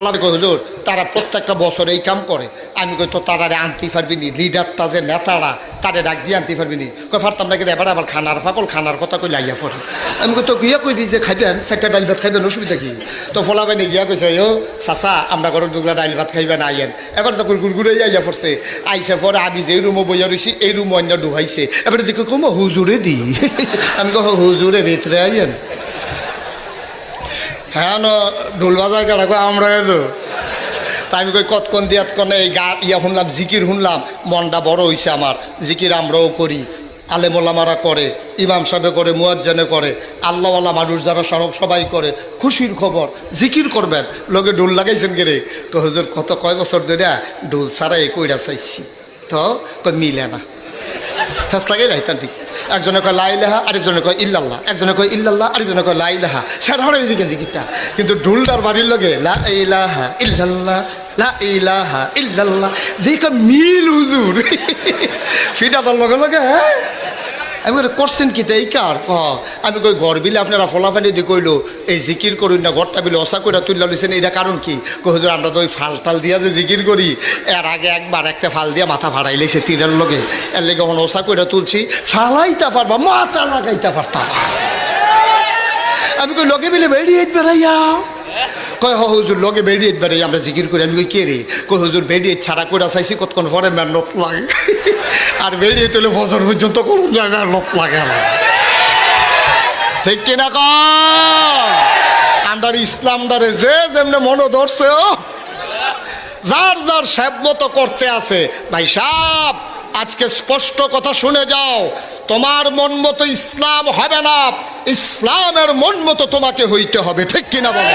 হুজুর তারা প্রত্যেকটা বছর এই কাম করে। আমি কই তো তারা আনতে পারবি নি, লিডারটা যে নেতারা তারে ডাক দিয়ে আনতে পারবি নি? কই পারতাম নাকি এবার আবার খানার ফাকল খানার কথা কই লাইয়া পড়ে। আমি কই তো গিয়া কইবি যে খাইবেন চারটা ডাইল ভাত খাইবেন, অসুবিধা কি? তো ফলাবেনি গিয়া কইছে ও চাচা আমরা ঘরের দুগলা ডাইল ভাত খাইবেন আইয়েন। এবার তো গুড়গুড়ে আইয়া পড়ছে। আইসে পরে আমি যে রুমও বইয়া রইছি এই রুম অন্য ডুবাইছে। এবারে দেখো কম হুজুরে দি। আমি কহ হুজুরে ভিতরে আইয়েন। হ্যাঁ ন ঢোল বাজায় কাটা কয় আমরা এলো। তা আমি কই কতক্ষণ দিয়াত কনে এই গা ইয়া শুনলাম, জিকির শুনলাম, মনটা বড় হইছে আমার। জিকির আমরাও করি, আলেমোলামারা করে, ইমাম সাহেবে করে, মুয়াজ্জিনে করে, আল্লাহওয়ালা মানুষ যারা সবাই করে। খুশির খবর, জিকির করবেন, লগে ঢোল লাগাইছেন কে রে? তো হুজুর কত কয় বছর ধরে ঢোল ছাড়া এই কইরা চাইছি, তো কই মিলে না। ফেস লাগাই রাইতান ঠিক। একজনে কয় লা ইলাহা, আরেকজনে কয় ইল্লাল্লাহ, একজনে কয় ইল্লাল্লাহ, আরেকজনে কয় লা ইলাহা। স্যার হরে জিকে জিকিরটা, কিন্তু ঢুলটার বাড়ির লগে লা ইলাহা ইল্লাল্লাহ, লা ইলাহা ইল্লাল্লাহ, যে কয় মিল হুজুর। ফিডাটার লগে লগে হ্যাঁ আমি করছেন কি তো এই কার আমি কই ঘর বিলে আপনারা ফলাফানি দিয়ে কইলো এই জিকির করুন না, ঘরটা বিলে অসা করে তুললা লইছেন, এইটা কারণ কি? হুজুর আমরা তো ওই ফাল টাল দিয়া যে জিকির করি, এর আগে একবার একটা ফাল দিয়া মাথা ফাড়াই লেছে তীরের লগে, এর লেগে এখন অসা করে তুলছি, ফালাইতে পারবা মাথা লাগাইতে পারতাম। আমি কই লগে বিলে বেরিয়ে বেড়াইয়া কয় হুজুর লগে বেরিয়ে বেড়াই আমরা জিকির করি। আমি কই কে রে? কই হুজুর বেরিয়ে ছাড়া করে চাইছি, কতক্ষণ পরে মেহনত লাগে, আর বেরিয়ে তুলে বছর পর্যন্ত কোনো জায়গায় লোক লাগে না। ঠিক কিনা আন্ডার ইসলামদারে যে যেমনে মনে ধরছে, ও যার যার সব মতো করতে আছে। ভাই সাহেব আজকে স্পষ্ট কথা শুনে যাও, তোমার মন মতো ইসলাম হবে না, ইসলামের মন মতো তোমাকে হইতে হবে। ঠিক কিনা বলো?